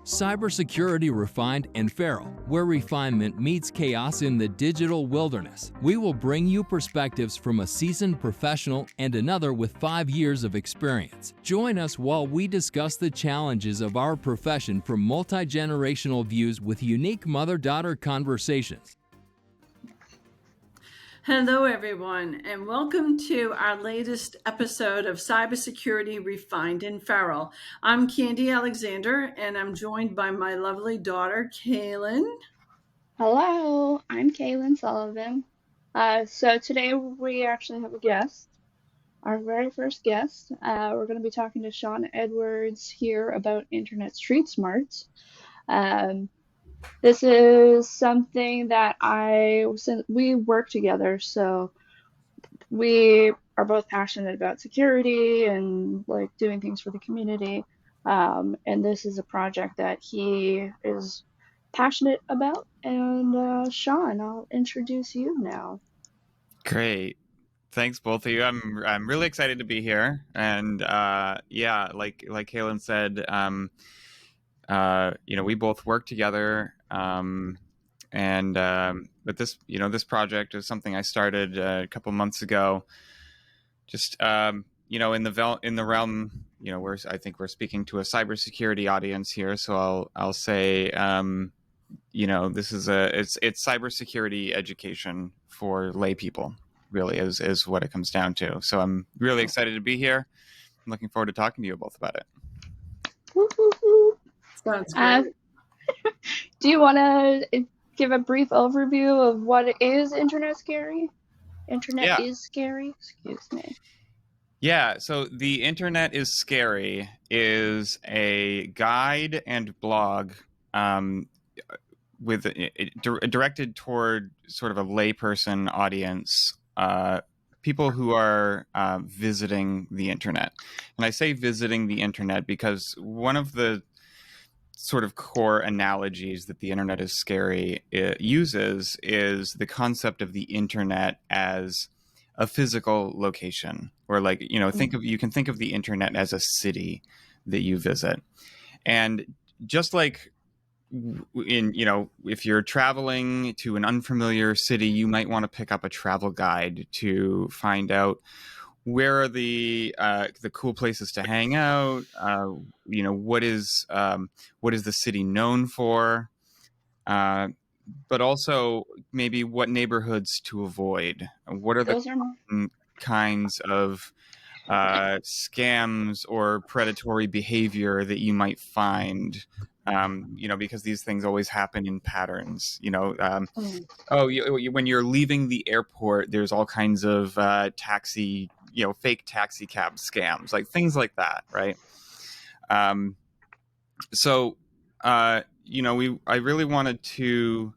Cybersecurity Refined and Feral, where refinement meets chaos in the digital wilderness. We will bring you perspectives from a seasoned professional and another with 5 years of experience. Join us while we discuss the challenges of our profession from multi-generational views with unique mother-daughter conversations. Hello, everyone, and welcome to our latest episode of Cybersecurity Refined and Feral. I'm Candy Alexander, and I'm joined by my lovely daughter, Kaylin. Hello, I'm Kaylin Sullivan. So today we actually have a guest, our very first guest. We're going to be talking to Sean Edwards here about Internet Street Smarts. This is something that since we work together, so we are both passionate about security and like doing things for the community. And this is a project that he is passionate about. And Sean, I'll introduce you now. Great. Thanks, both of you. I'm really excited to be here. And yeah, like Kaylin said, we both work together. But this project is something I started a couple months ago. Just in the realm, I think we're speaking to a cybersecurity audience here. So I'll say, this is it's cybersecurity education for lay people. Really is what it comes down to. So I'm really excited to be here. I'm looking forward to talking to you both about it. Sounds great. Do you want to give a brief overview of what is Internet Scary? Internet is Scary? Excuse me. Yeah, so the Internet is Scary is a guide and blog directed toward sort of a layperson audience, people who are visiting the internet. And I say visiting the internet because one of the sort of core analogies that the Internet is Scary uses is the concept of the internet as a physical location, or you can think of the internet as a city that you visit. And just like if you're traveling to an unfamiliar city, you might want to pick up a travel guide to find out where are the cool places to hang out. What is the city known for, but also maybe what neighborhoods to avoid. What are the kinds of scams or predatory behavior that you might find? Because these things always happen in patterns. When you're leaving the airport, there's all kinds of fake taxi cab scams, like things like that, right? I really wanted to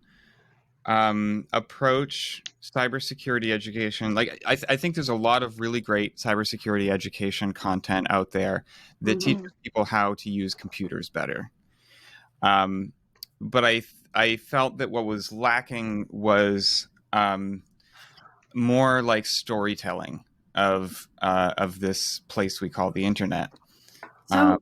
approach cybersecurity education. Like I think there's a lot of really great cybersecurity education content out there that teaches people how to use computers better. But I felt that what was lacking was more like storytelling of this place we call the internet. So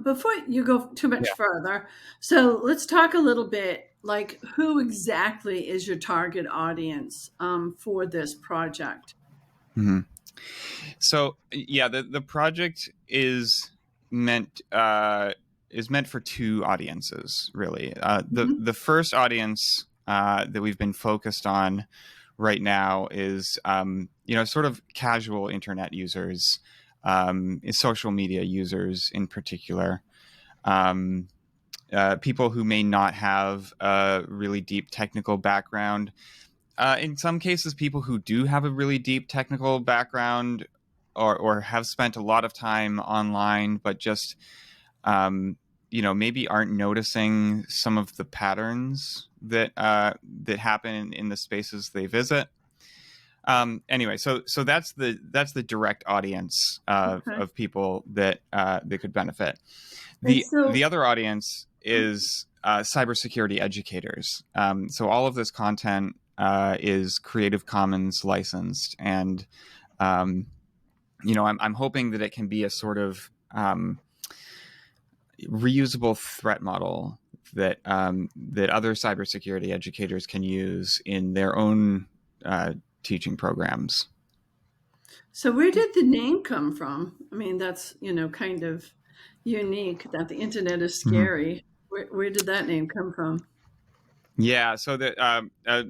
before you go too much further, so let's talk a little bit like who exactly is your target audience for this project? Mm-hmm. So the project is meant for two audiences, really. The first audience that we've been focused on right now is sort of casual internet users, social media users in particular, people who may not have a really deep technical background. In some cases, people who do have a really deep technical background or have spent a lot of time online, but just maybe aren't noticing some of the patterns that happen in the spaces they visit. Anyway, so that's the direct audience of people that could benefit. The other audience is cybersecurity educators. So all of this content is Creative Commons licensed, and I'm hoping that it can be a sort of reusable threat model that that other cybersecurity educators can use in their own teaching programs. So where did the name come from? I mean, that's, kind of unique that the internet is Mhm. scary. Where did that name come from? Yeah, so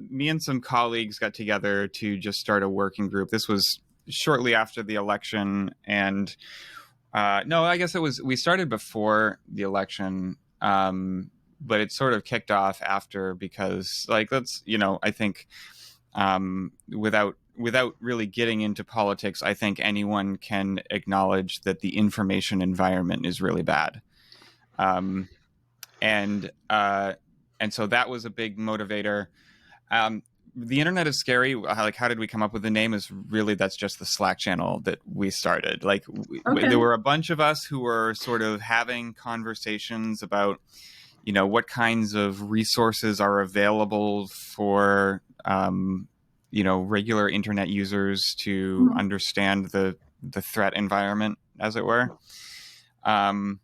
me and some colleagues got together to just start a working group. This was shortly after the election, and no, I guess we started before the election, but it sort of kicked off after because, like, I think without really getting into politics, I think anyone can acknowledge that the information environment is really bad. Um, and so that was a big motivator. Um, the internet is scary. Like, how did we come up with the name? Is really that's just the Slack channel that we started. Like, there Okay. were a bunch of us who were sort of having conversations about, what kinds of resources are available for, regular internet users to Mhm. understand the threat environment, as it were. And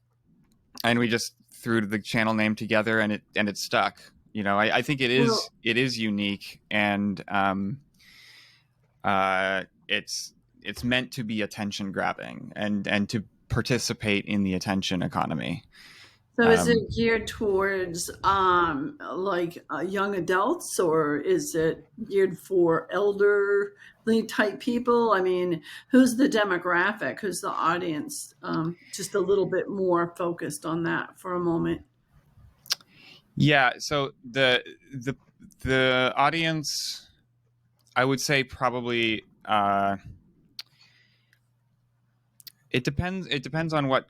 we just threw the channel name together, and it stuck. I think Well, it is unique, and it's meant to be attention grabbing and to participate in the attention economy. so is it Um, geared towards like young adults, or is it geared for elderly type people? I mean, who's the demographic? Who's the audience? Just a little bit more focused on that for a moment. yeah, so the audience, I would say probably it depends on what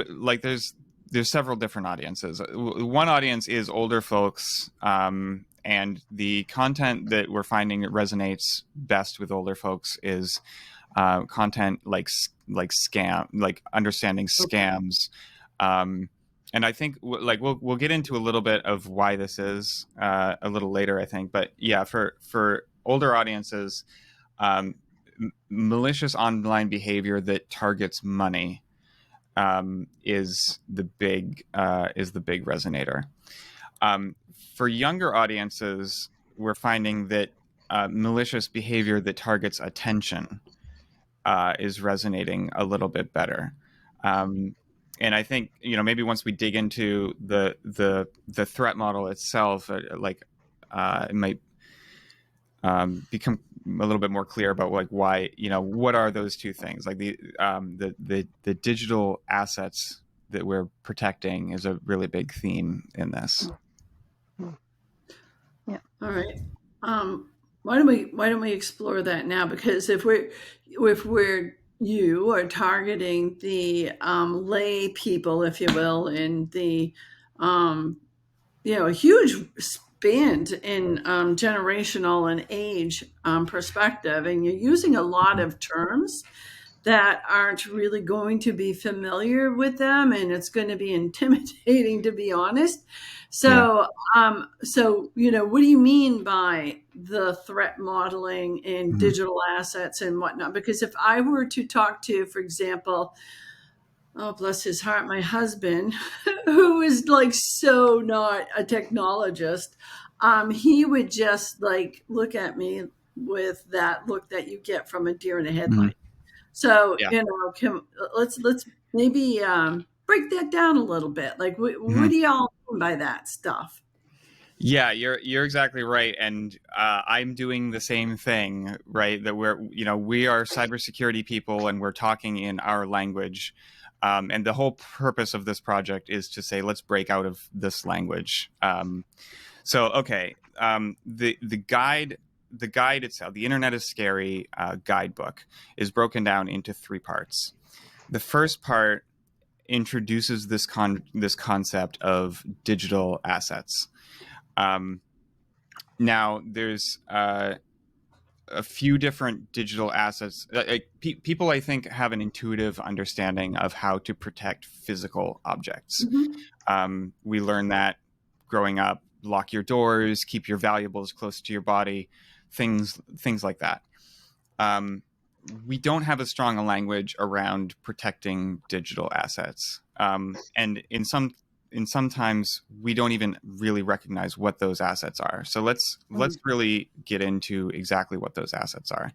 like there's several different audiences. One audience is older folks, and the content that we're finding that resonates best with older folks is content like scam, like understanding Okay. scams. um, and I think like we'll get into a little bit of why this is a little later, I think. But yeah, for older audiences, um, malicious online behavior that targets money is the big resonator. For younger audiences, we're finding that malicious behavior that targets attention is resonating a little bit better. Um, and I think maybe once we dig into the threat model itself, it might become a little bit more clear about like why what are those two things, like the digital assets that we're protecting is a really big theme in this. Yeah. All right. Why don't we explore that now? Because if we're you are targeting the lay people, if you will, in the um, a huge span in generational and age perspective, and you're using a lot of terms that aren't really going to be familiar with them, and it's going to be intimidating, to be honest. Yeah. So what do you mean by the threat modeling and Mhm. digital assets and whatnot? Because if I were to talk to, for example, oh, bless his heart, my husband, who is like so not a technologist, he would just like look at me with that look that you get from a deer in a Mhm. headlight. So, Yeah. let's maybe break that down a little bit. Like, what Mhm. do y'all mean by that stuff? Yeah, you're exactly right, and I'm doing the same thing, right? That we are cybersecurity people, and we're talking in our language, and the whole purpose of this project is to say, let's break out of this language. So, okay, the guide itself, the Internet is Scary guidebook, is broken down into three parts. The first part introduces this concept of digital assets. Um, Now, there's a few different digital assets. People, I think, have an intuitive understanding of how to protect physical objects. Mhm. We learn that growing up: lock your doors, keep your valuables close to your body, things like that. Um, we don't have as strong a language around protecting digital assets, and sometimes we don't even really recognize what those assets are. So let's really get into exactly what those assets are.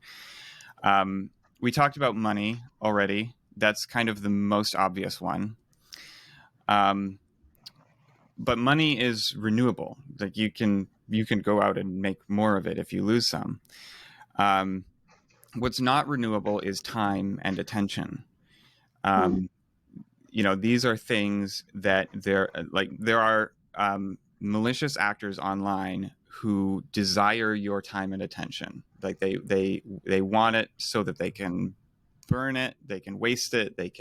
We talked about money already. That's kind of the most obvious one. But money is renewable. Like you can go out and make more of it if you lose some. What's not renewable is time and attention. These are things that there are malicious actors online who desire your time and attention. Like they want it so that they can burn it, they can waste it, they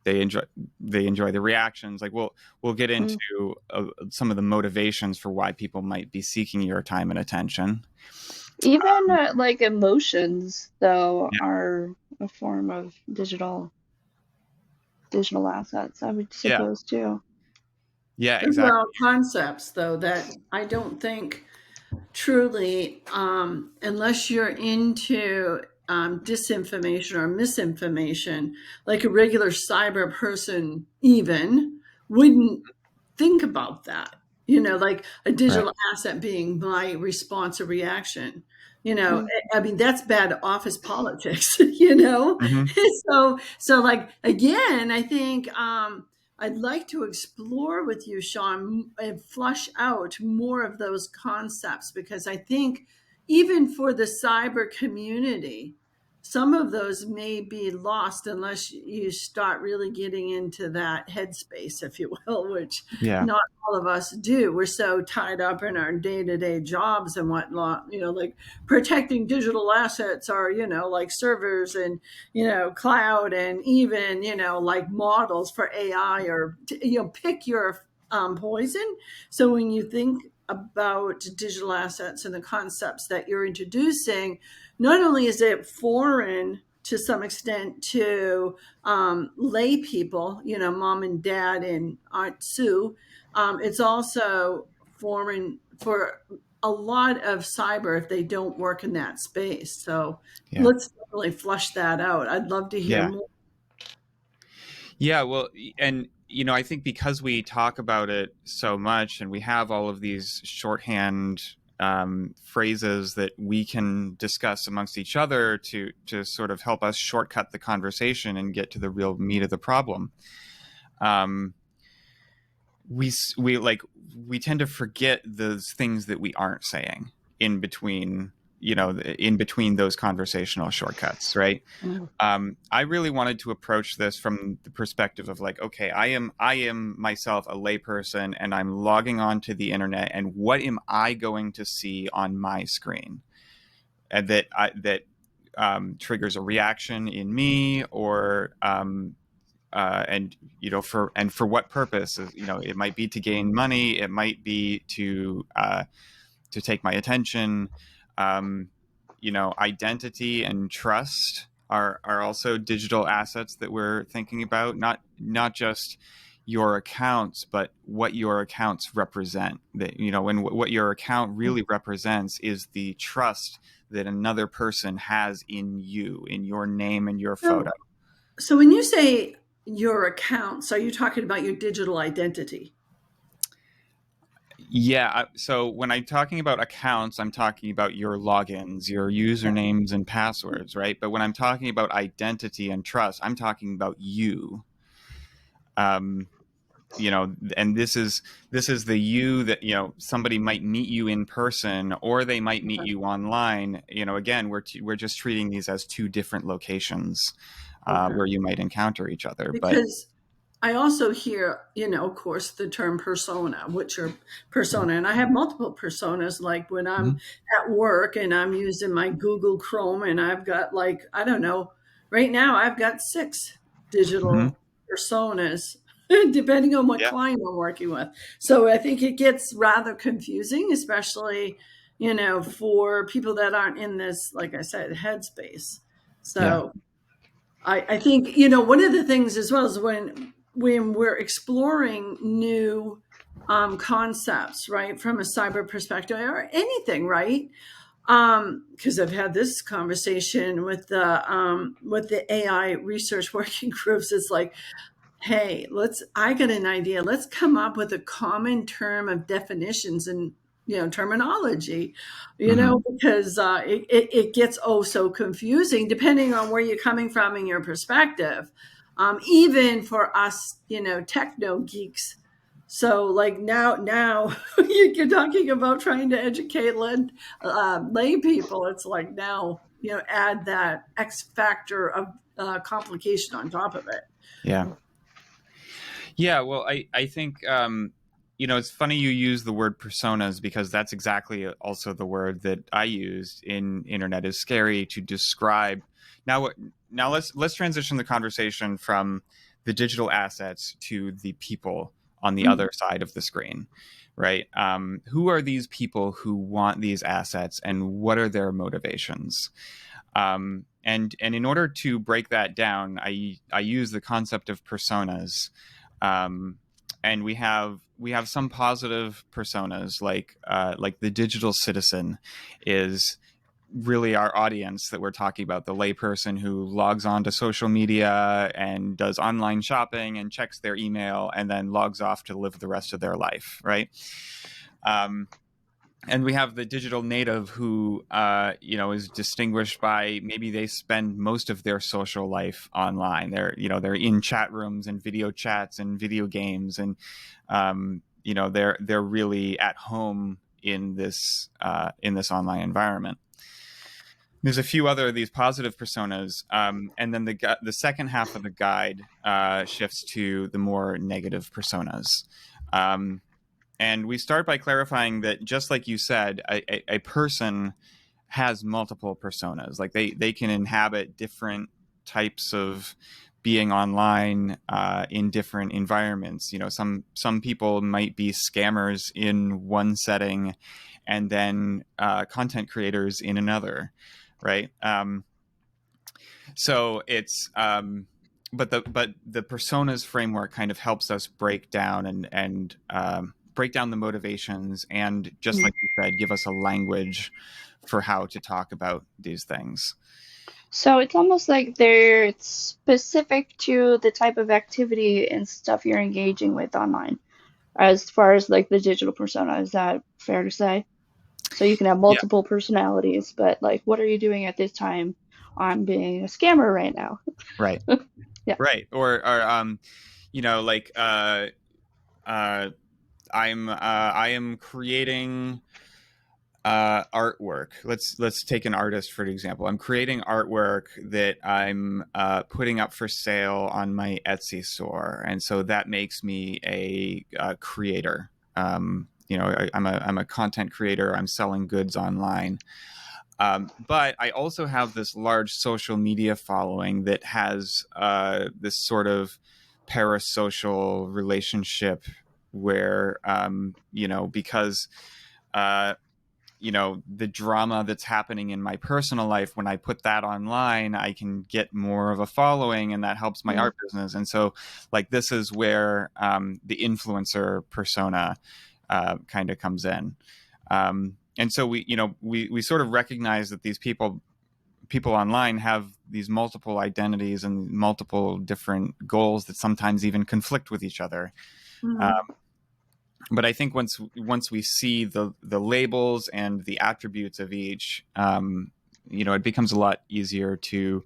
enjoy the reactions. Like we'll get into some of the motivations for why people might be seeking your time and attention. Even like emotions, though, are a form of digital assets, I would suppose, too. Yeah, Those are all exactly. concepts, though, that I don't think truly, unless you're into disinformation or misinformation, like a regular cyber person even wouldn't think about that. Like a Right. digital asset being my response or reaction. Mm. I mean, that's bad office politics, you know? Mm-hmm. So like, again, I think I'd like to explore with you, Sean, and flush out more of those concepts, because I think even for the cyber community, some of those may be lost unless you start really getting into that headspace, if you will, which Yeah. not all of us do. We're so tied up in our day-to-day jobs and whatnot, like protecting digital assets are, like servers and, cloud, and even, like models for AI, or, pick your poison. So when you think about digital assets and the concepts that you're introducing, not only is it foreign to some extent to lay people, mom and dad and Aunt Sue, it's also foreign for a lot of cyber if they don't work in that space. So Yeah. let's really flush that out. I'd love to hear Yeah. more. Yeah. Well, and I think because we talk about it so much, and we have all of these shorthand phrases that we can discuss amongst each other to sort of help us shortcut the conversation and get to the real meat of the problem. Um, we tend to forget those things that we aren't saying in between, in between those conversational shortcuts, right? Mm. I really wanted to approach this from the perspective of like, okay, I am myself a layperson, and I'm logging onto the internet, and what am I going to see on my screen, and that triggers a reaction in me, or and for what purpose? It might be to gain money, it might be to take my attention. Um, Identity and trust are also digital assets that we're thinking about. Not just your accounts, but what your accounts represent. That and what your account really represents is the trust that another person has in you, in your name and your photo. So when you say your accounts, are you talking about your digital identity? Yeah. So when I'm talking about accounts, I'm talking about your logins, your usernames and passwords, right? But when I'm talking about identity and trust, I'm talking about you. Um, and this is the you that somebody might meet you in person, or they might meet you online. Again, we're just treating these as two different locations Okay. where you might encounter each other. But Because I also hear, of course, the term persona, which are persona, and I have multiple personas. Like when I'm Mhm. at work and I'm using my Google Chrome, and I've got, like, I don't know, right now I've got 6 Mhm. digital personas, depending on what Yeah. client I'm working with. So I think it gets rather confusing, especially, for people that aren't in this, like I said, headspace. Yeah. So I think, one of the things as well is when we're exploring new concepts, right, from a cyber perspective or anything, right? Because I've had this conversation with the AI research working groups. It's like, hey, I got an idea. Let's come up with a common term of definitions and, terminology, Hmm. because it gets so confusing depending on where you're coming from and your perspective. Even for us, techno geeks. So like now you're talking about trying to educate lay people. It's like now, add that X factor of complication on top of it. Yeah. Yeah, well, I think it's funny you use the word personas because that's exactly also the word that I used in internet is scary to describe. Now, now let's transition the conversation from the digital assets to the people on the other side of the screen, right? Who are these people who want these assets, and what are their motivations? And in order to break that down, I use the concept of personas, um, and we have some positive personas like the digital citizen is really our audience that we're talking about, the layperson who logs on to social media and does online shopping and checks their email and then logs off to live the rest of their life, right? Um, and we have the digital native who is distinguished by maybe they spend most of their social life online. They're in chat rooms and video chats and video games, and they're really at home in this online environment. There's a few other of these positive personas, and then the second half of the guide shifts to the more negative personas. Um, and we start by clarifying that, just like you said, a person has multiple personas. Like they can inhabit different types of being online in different environments. Some people might be scammers in one setting, and then content creators in another, right? So it's but the personas framework kind of helps us break down and break down the motivations, and just like you said, give us a language for how to talk about these things. So it's almost like they're specific to the type of activity and stuff you're engaging with online, as far as like the digital persona. Is that fair to say? So you can have Yeah. multiple personalities, but like, what are you doing at this time? I'm being a scammer right now. Right. Yeah. Right. Or like I am creating artwork. Let's take an artist for example. I'm creating artwork that I'm putting up for sale on my Etsy store, and so that makes me a creator. I'm a content creator. I'm selling goods online. But I also have this large social media following that has this sort of parasocial relationship where, because uh, the drama that's happening in my personal life, when I put that online, I can get more of a following, and that helps my Mm. art business. And so, like, this is where the influencer persona kind of comes in. And so we sort of recognize that these people online have these multiple identities and multiple different goals that sometimes even conflict with each other. Mhm. Um, but I think once we see the labels and the attributes of each, it becomes a lot easier to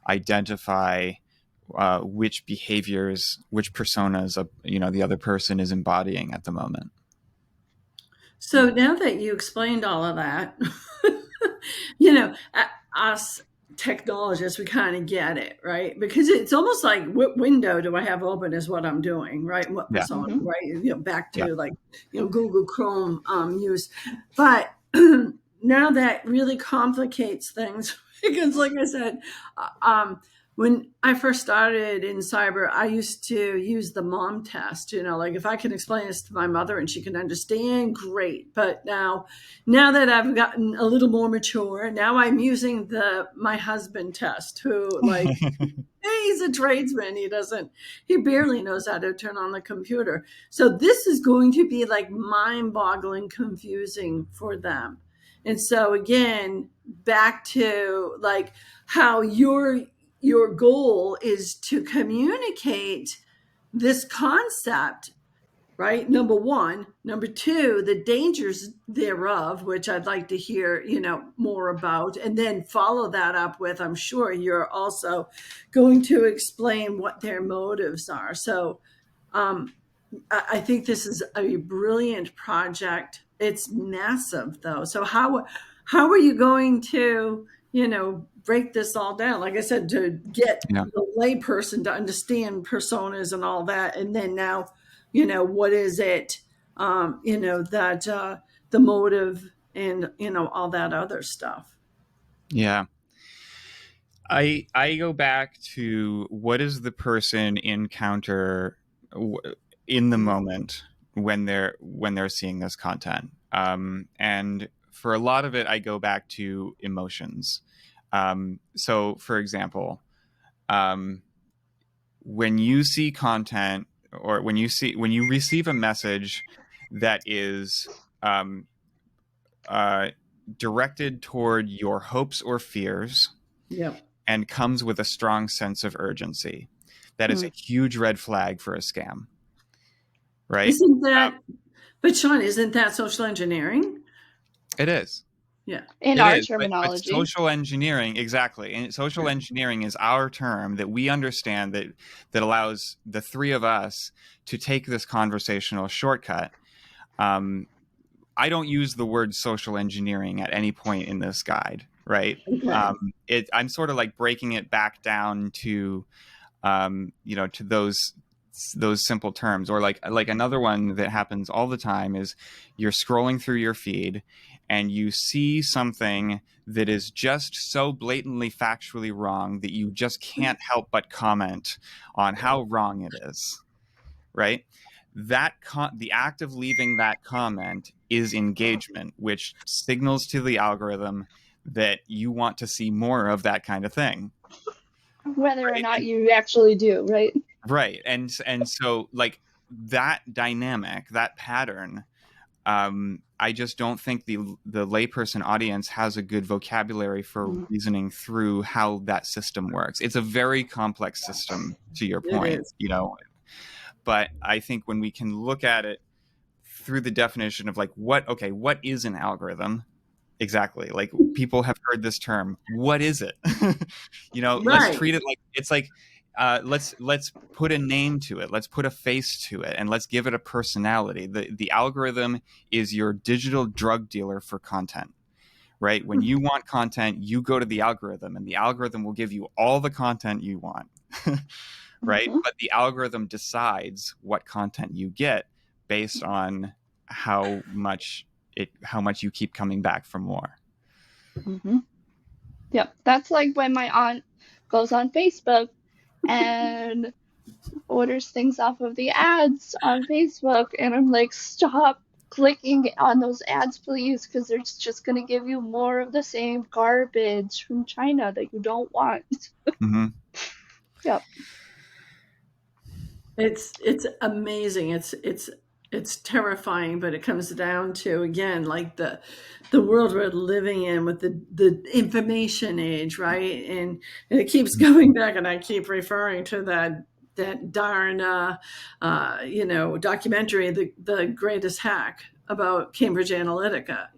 identify which behaviors, which personas, the other person is embodying at the moment. So now that you explained all of that, us technologists, we kind of get it, right? Because it's almost like what window do I have open is what I'm doing, right? And what Yeah, persona, Hmm. right? Back yeah, to like, Google Chrome use. But now that really complicates things because, like I said, when I first started in cyber, I used to use the mom test, like if I can explain this to my mother and she can understand, great. But now that I've gotten a little more mature, now I'm using the my husband test, who like he's a tradesman. He barely knows how to turn on the computer. So this is going to be like mind boggling confusing for them. And so again, back to like how your goal is to communicate this concept, right? Number one. Number two, the dangers thereof, which I'd like to hear, more about. And then follow that up with, I'm sure you're also going to explain what their motives are. So I think this is a brilliant project. It's massive though. So how are you going to, break this all down? Like I said, to get Yeah. the layperson to understand personas and all that. And then now, what is it, that the motive and, all that other stuff. Yeah. I go back to what does the person encounter in the moment when they're seeing this content, and for a lot of it, I go back to emotions. So, for example, when you see content or when you receive a message that is um, directed toward your hopes or fears Yeah. and comes with a strong sense of urgency, that is a huge red flag for a scam, right? Isn't that, but Sean, isn't that social engineering? It is. Yeah. In It our is, but terminology. social engineering, exactly. And social engineering is our term that we understand that allows the three of us to take this conversational shortcut. I don't use the word social engineering at any point in this guide, right? Okay. I'm sort of like breaking it back down to, to those simple terms. Or like another one that happens all the time is you're scrolling through your feed and you see something that is just so blatantly factually wrong that you just can't help but comment on how wrong it is, right? The act of leaving that comment is engagement, which signals to the algorithm that you want to see more of that kind of thing. Whether or Right. not you actually do, right? Right. And so like that dynamic, that pattern, I just don't think the layperson audience has a good vocabulary for reasoning through how that system works. It's a very complex system, to your It point, is. but I think when we can look at it through the definition of like what is an algorithm? Exactly. Like people have heard this term. What is it? Let's Right. treat it like it's like let's put a name to it. Let's put a face to it, and let's give it a personality. The algorithm is your digital drug dealer for content, right? When you want content, you go to the algorithm, and the algorithm will give you all the content you want, right? But the algorithm decides what content you get based on how much you keep coming back for more. Yep. That's like when my aunt goes on Facebook and orders things off of the ads on Facebook, and I'm like, stop clicking on those ads, please, because they're just going to give you more of the same garbage from China that you don't want. Yep. It's amazing. It's terrifying, but it comes down to, again, like the world we're living in with the information age, right? And it keeps going back, and I keep referring to that darn documentary, the greatest hack, about Cambridge Analytica,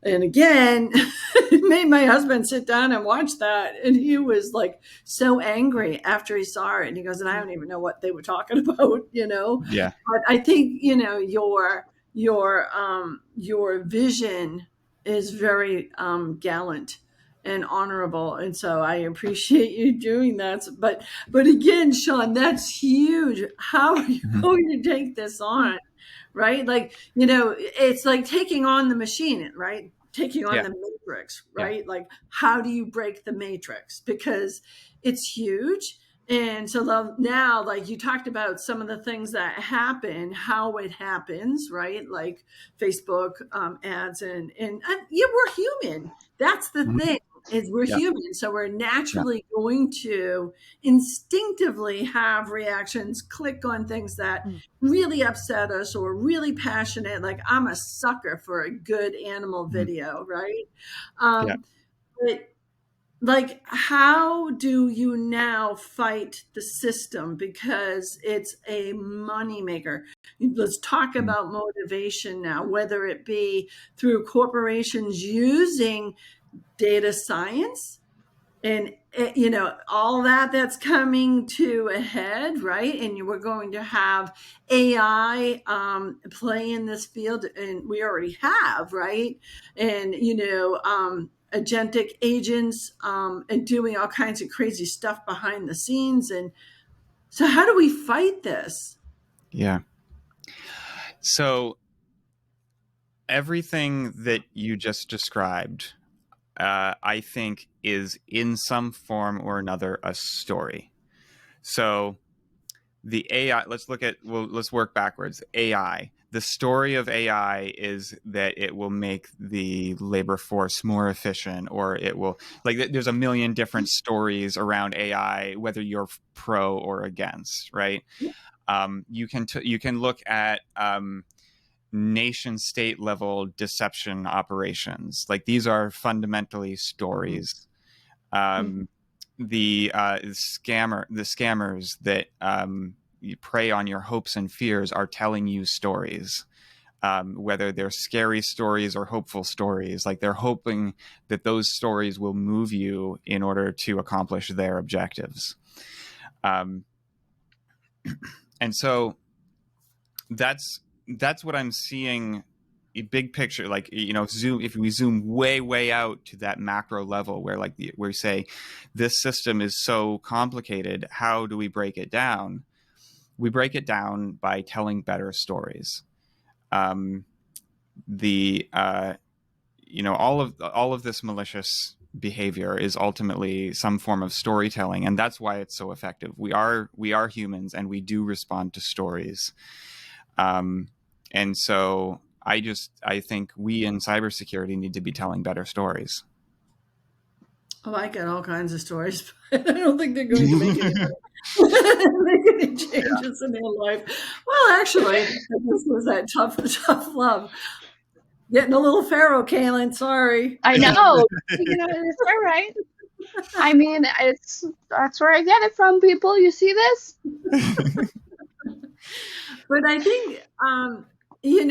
and again, it made my husband sit down and watch that. And he was like so angry after he saw it. And he goes, and I don't even know what they were talking about, Yeah. But I think, your vision is very gallant and honorable. And so I appreciate you doing that. But again, Sean, that's huge. How are you going to take this on? Right? Like, it's like taking on the machine, right? Taking on Yeah. the matrix, Yeah. right? Like, how do you break the matrix? Because it's huge. And so now, like you talked about some of the things that happen, how it happens, right? Like Facebook ads and yeah, we're human. That's the thing, we're Yeah. human, so we're Yeah. naturally going to instinctively have reactions, click on things that Mm. really upset us or really passionate. Like I'm a sucker for a good animal Mhm. video, right? Yeah. But like, how do you now fight the system because it's a moneymaker? Let's talk Mhm. about motivation now, whether it be through corporations using data science and all that's coming to a head, right? And we're going to have AI play in this field, and we already have, right? And agentic agents and doing all kinds of crazy stuff behind the scenes. And so how do we fight this? Yeah. So everything that you just described, I think, is in some form or another a story. So the AI, let's work backwards. AI. The story of AI is that it will make the labor force more efficient, or it will, like, there's a million different stories around AI, whether you're pro or against, right? You can look at nation state level deception operations. Like, these are fundamentally stories. Um, the scammers that you prey on your hopes and fears are telling you stories. Whether they're scary stories or hopeful stories, like, they're hoping that those stories will move you in order to accomplish their objectives. Um, and so that's what I'm seeing. A big picture, like, zoom if we zoom way out to that macro level, where, like, where we say this system is so complicated, how do we break it down? We break it down by telling better stories. um, the all of this malicious behavior is ultimately some form of storytelling, and that's why it's so effective. We are humans, and we do respond to stories. And so I think we in cybersecurity need to be telling better stories. Oh, I got all kinds of stories, but I don't think they're going to make any make any changes in their life. Well, actually, this was that tough love. Getting a little Pharaoh, Kaylin. Sorry. I know. It's all right. I mean, that's where I get it from, people. You see this? But I think, and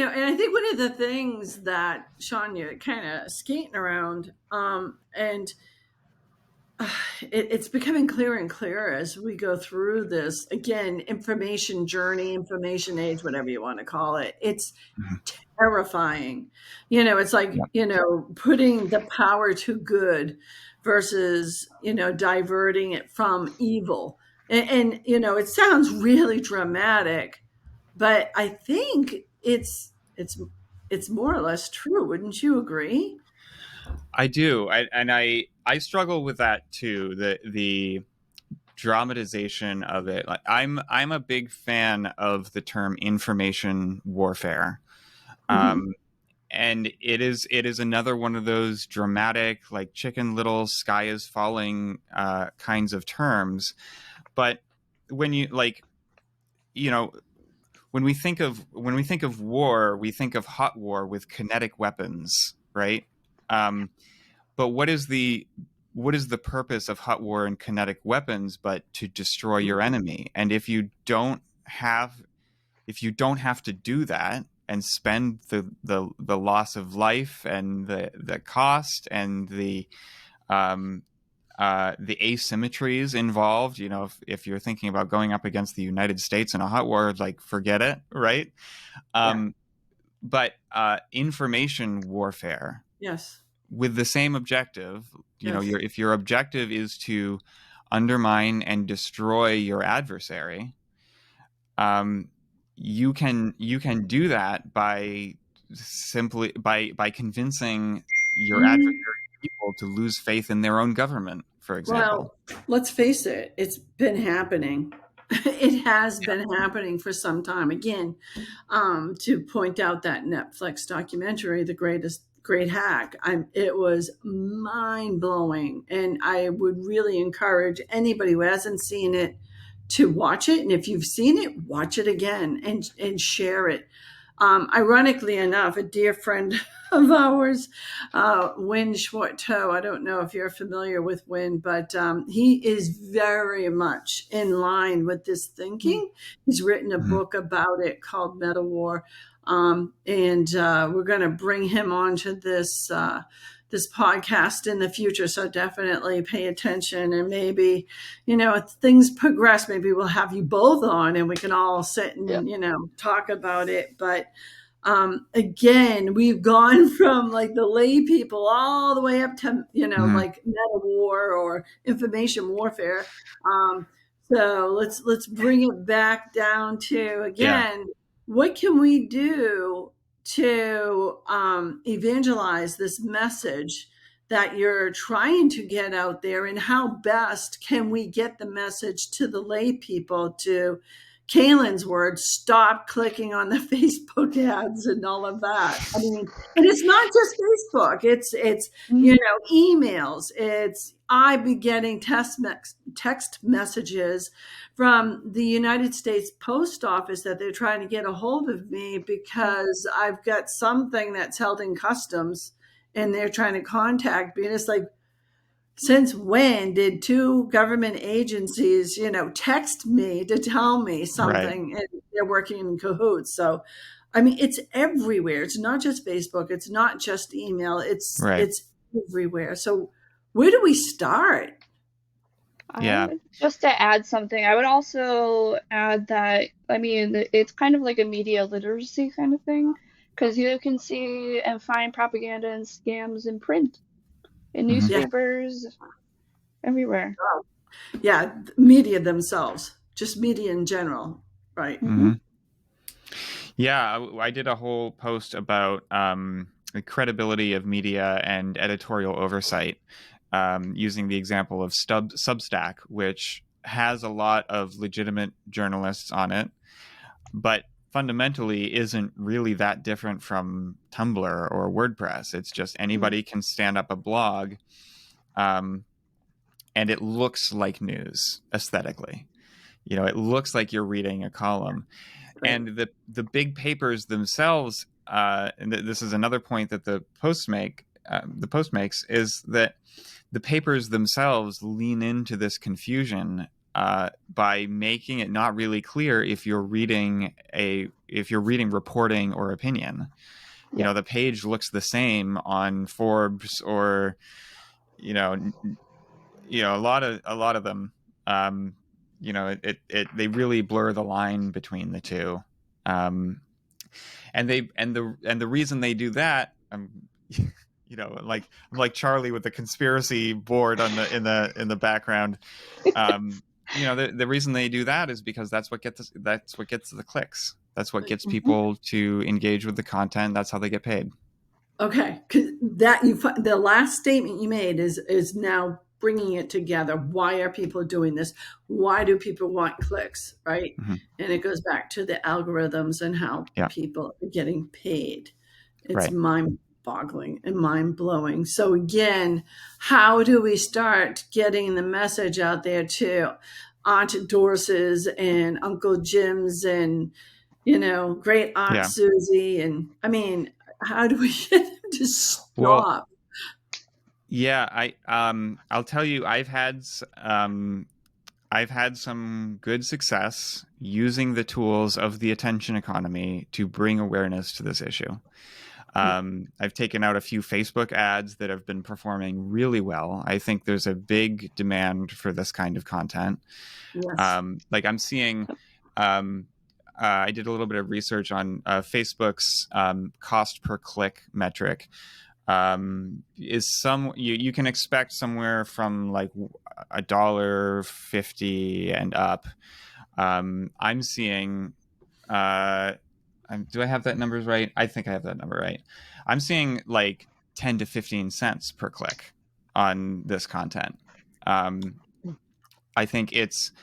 I think one of the things that Sean, you're kind of skating around, and it's becoming clearer and clearer as we go through this again information journey, information age, whatever you want to call it. It's terrifying. It's like, Yeah. putting the power to good versus, diverting it from evil. And it sounds really dramatic, but I think it's more or less true. Wouldn't you agree? I do. I struggle with that too. The dramatization of it. Like, I'm a big fan of the term information warfare. Mhm. Um, and it is another one of those dramatic, like, chicken little sky is falling kinds of terms. But when you like you know when we think of war, we think of hot war with kinetic weapons, right? But what is the purpose of hot war and kinetic weapons but to destroy your enemy? And if you don't have to do that and spend the loss of life and the cost and the asymmetries involved, if you're thinking about going up against the United States in a hot war, like, forget it, right? Yeah. But information warfare Yes. with the same objective, Yes. if your objective is to undermine and destroy your adversary, um, you can do that by simply by convincing your adversary people to lose faith in their own government, for example. Well, let's face it, it's been happening. It has been happening for some time. Again, to point out that Netflix documentary, The Greatest great hack. It was mind blowing, and I would really encourage anybody who hasn't seen it to watch it. And if you've seen it, watch it again and share it. Ironically enough, a dear friend of ours, Win Schwartz-Toe, I don't know if you're familiar with Win, but he is very much in line with this thinking. He's written a book about it called Meta War. And we're going to bring him onto this podcast in the future. So definitely pay attention, and maybe, if things progress, maybe we'll have you both on and we can all sit and, talk about it. But again, we've gone from like the lay people all the way up to, like meta war or information warfare. So let's bring it back down to, again, what can we do to evangelize this message that you're trying to get out there, and how best can we get the message to the lay people to, Kaylin's words, stop clicking on the Facebook ads and all of that. I mean, and it's not just Facebook. It's emails. I be getting text messages from the United States Post Office that they're trying to get a hold of me because I've got something that's held in customs, and they're trying to contact me. And it's like, since when did two government agencies, text me to tell me something, and they're working in cahoots? So, I mean, it's everywhere. It's not just Facebook. It's not just email. It's everywhere. So where do we start? Just to add something, I would also add that, I mean, it's kind of like a media literacy kind of thing, because you can see and find propaganda and scams in print, in newspapers, everywhere. Yeah, media themselves, just media in general, right? Yeah, I did a whole post about the credibility of media and editorial oversight, using the example of Substack, which has a lot of legitimate journalists on it, but fundamentally isn't really that different from Tumblr or WordPress. It's just anybody can stand up a blog, and it looks like news aesthetically. It looks like you're reading a column. Right. And the big papers themselves, and this is another point that the post makes, is that the papers themselves lean into this confusion by making it not really clear if you're reading reporting or opinion. The page looks the same on Forbes or a lot of them. They really blur the line between the two, and the reason they do that, I'm like Charlie with the conspiracy board in the background. The reason they do that is because that's what gets the clicks. That's what gets people to engage with the content. That's how they get paid. Okay, the last statement you made is now bringing it together. Why are people doing this? Why do people want clicks, right? And it goes back to the algorithms and how people are getting paid. It's mind-boggling and mind-blowing. So again, how do we start getting the message out there to Aunt Doris's and Uncle Jim's and, great Aunt Susie? And I mean, how do we get them to stop? Well, I'll tell you, I've had some good success using the tools of the attention economy to bring awareness to this issue. I've taken out a few Facebook ads that have been performing really well. I think there's a big demand for this kind of content. Yes. Like I'm seeing, I did a little bit of research on Facebook's cost per click metric. Is you can expect somewhere from like $1.50 and up. I'm seeing, do I have that numbers right? I think I have that number right. I'm seeing like 10 to 15 cents per click on this content. I think it's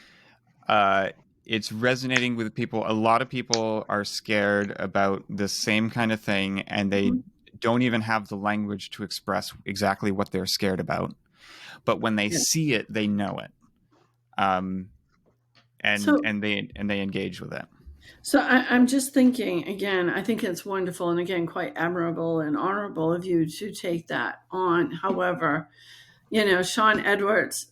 resonating with people. A lot of people are scared about the same kind of thing, and they don't even have the language to express exactly what they're scared about, but when they see it, they know it, and So, they engage with it. so I'm just thinking again. I think it's wonderful and again quite admirable and honorable of you to take that on. However, Sean Edwards.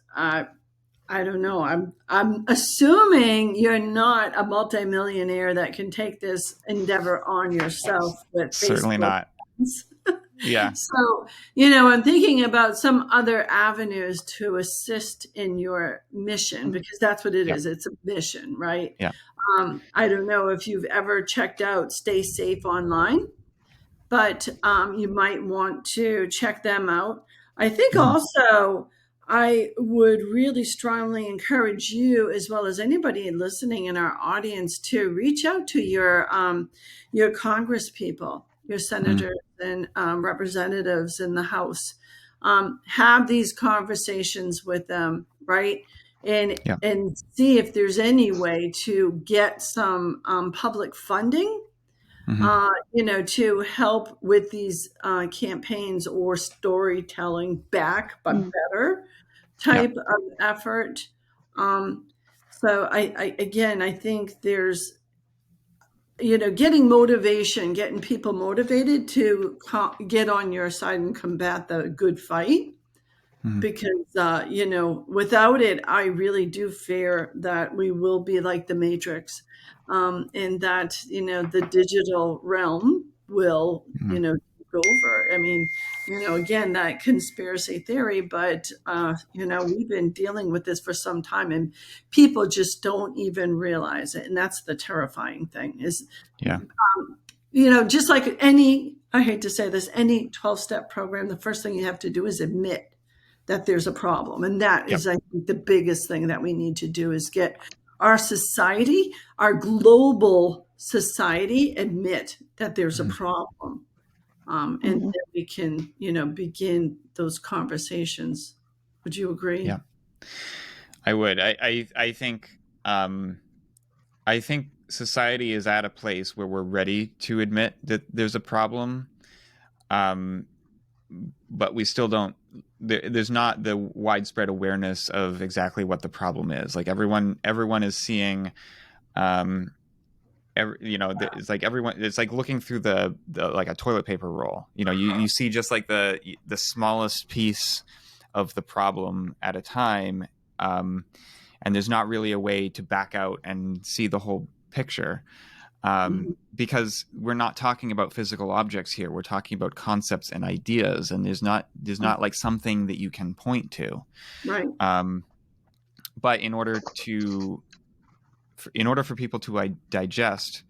I don't know. I'm assuming you're not a multimillionaire that can take this endeavor on yourself with Certainly Facebook. not. Yeah. So, I'm thinking about some other avenues to assist in your mission because that's what it Yeah. is. It's a mission, right? Yeah. I don't know if you've ever checked out Stay Safe Online, but you might want to check them out. I think also I would really strongly encourage you, as well as anybody listening in our audience, to reach out to your Congress people, your senators and representatives in the House. Have these conversations with them, right? And Yeah. and see if there's any way to get some public funding to help with these campaigns or storytelling back, but better Yeah. type of effort. Um, so I think there's, getting motivation, getting people motivated to get on your side and combat the good fight because without it I really do fear that we will be like the Matrix, and that the digital realm will take over. I mean, again, that conspiracy theory, but we've been dealing with this for some time and people just don't even realize it, and that's the terrifying thing is Yeah. just like any, I hate to say this, any 12-step program, the first thing you have to do is admit that there's a problem. And that is, I think, the biggest thing that we need to do is get our society, our global society, admit that there's a problem. And then we can, begin those conversations. Would you agree? Yeah, I would. I think society is at a place where we're ready to admit that there's a problem. But we still don't. There's not the widespread awareness of exactly what the problem is. Like everyone is seeing, it's like everyone. It's like looking through the like a toilet paper roll. You see just like the smallest piece of the problem at a time, and there's not really a way to back out and see the whole picture. Because we're not talking about physical objects here. We're talking about concepts and ideas, and there's not like something that you can point to. Right. But in order for people to digest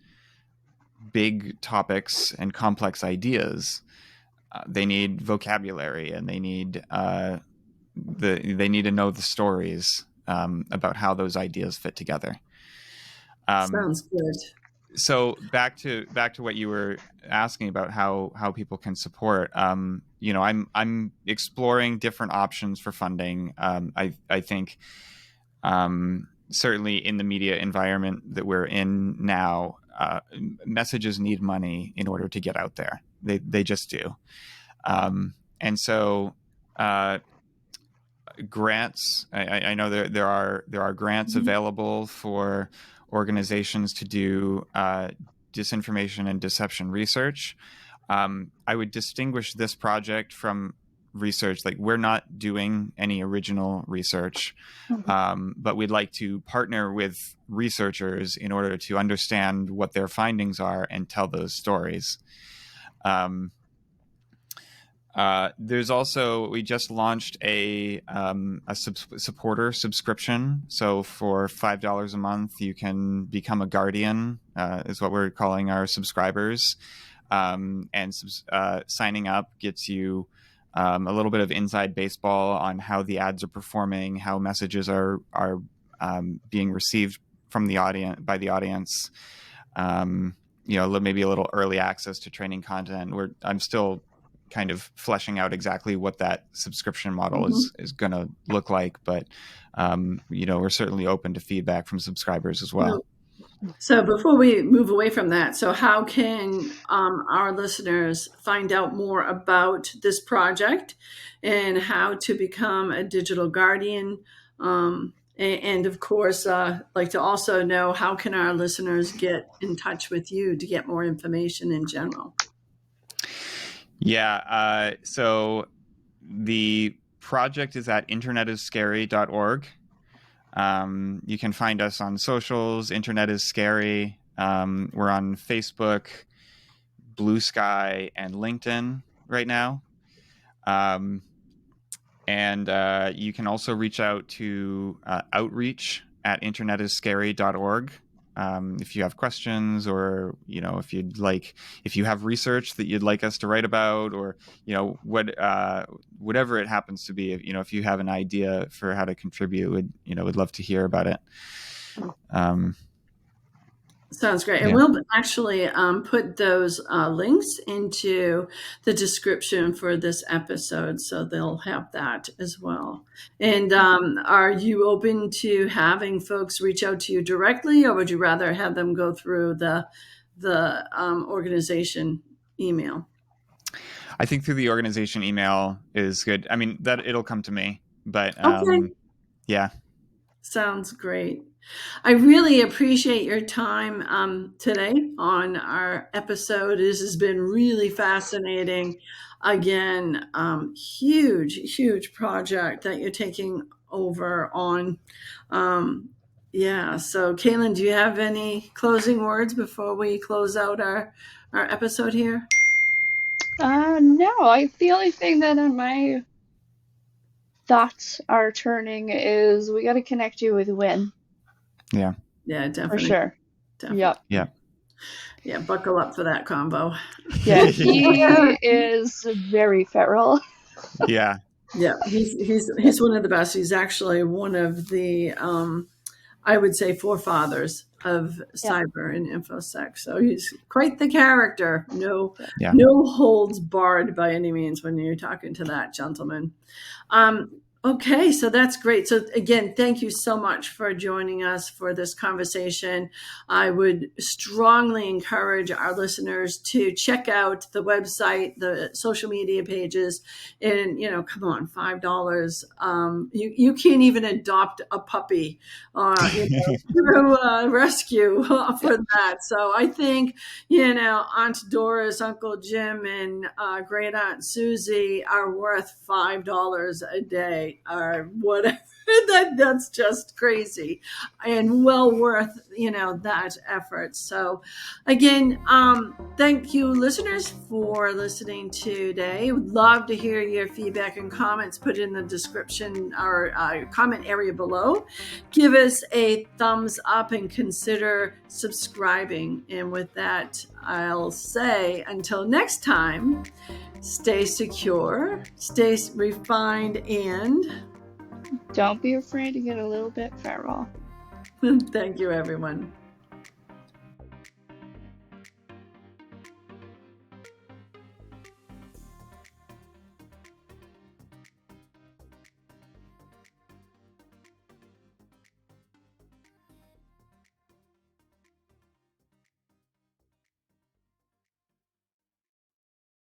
big topics and complex ideas, they need vocabulary, and they need they need to know the stories about how those ideas fit together. Sounds good. So back to what you were asking about how people can support. I'm exploring different options for funding. I think certainly in the media environment that we're in now, messages need money in order to get out there. They just do. And so grants. I know there are grants available for organizations to do disinformation and deception research. I would distinguish this project from research. Like, we're not doing any original research, but we'd like to partner with researchers in order to understand what their findings are and tell those stories. There's also, we just launched a supporter subscription. So for $5 a month, you can become a guardian, is what we're calling our subscribers. And signing up gets you a little bit of inside baseball on how the ads are performing, how messages are being received from the audience, by the audience. Maybe a little early access to training content. I'm still kind of fleshing out exactly what that subscription model is going to look like, but we're certainly open to feedback from subscribers as well. So before we move away from that, so how can our listeners find out more about this project and how to become a digital guardian? And of course, like to also know how can our listeners get in touch with you to get more information in general? Yeah. So the project is at internetisscary.org. You can find us on socials. Internet is Scary. We're on Facebook, Blue Sky, and LinkedIn right now. And you can also reach out to outreach at internetisscary.org. If you have questions, or if you have research that you'd like us to write about, or whatever it happens to be, if you have an idea for how to contribute, would love to hear about it. Sounds great. And Yeah. we'll actually put those links into the description for this episode, so they'll have that as well. And are you open to having folks reach out to you directly, or would you rather have them go through the organization email? I think through the organization email is good. I mean, that it'll come to me, but Okay. yeah. Sounds great. I really appreciate your time today on our episode. This has been really fascinating. Again, huge project that you're taking over on. Yeah. So, Kaylin, do you have any closing words before we close out our episode here? No, the only thing that in my thoughts are turning is we got to connect you with Win Yeah. Yeah, for definitely. sure. Definitely. Yep. Yeah. Yeah, buckle up for that combo. Yeah, he is very feral. Yeah. Yeah, he's one of the best. He's actually one of the I would say forefathers of Yep. cyber and infosec. So he's quite the character. No, Yeah. no holds barred by any means when you're talking to that gentleman. Okay, so that's great. So again, thank you so much for joining us for this conversation. I would strongly encourage our listeners to check out the website, the social media pages, and come on, $5. You can't even adopt a puppy, through rescue for that. So I think Aunt Doris, Uncle Jim, and Great Aunt Susie are worth $5 a day or whatever. That's just crazy, and well worth that effort. So again, thank you listeners for listening today. Would love to hear your feedback and comments. Put in the description or comment area below. Give us a thumbs up and consider subscribing. And with that, I'll say until next time, stay secure, stay refined, and Don't be afraid to get a little bit feral. thank you, everyone.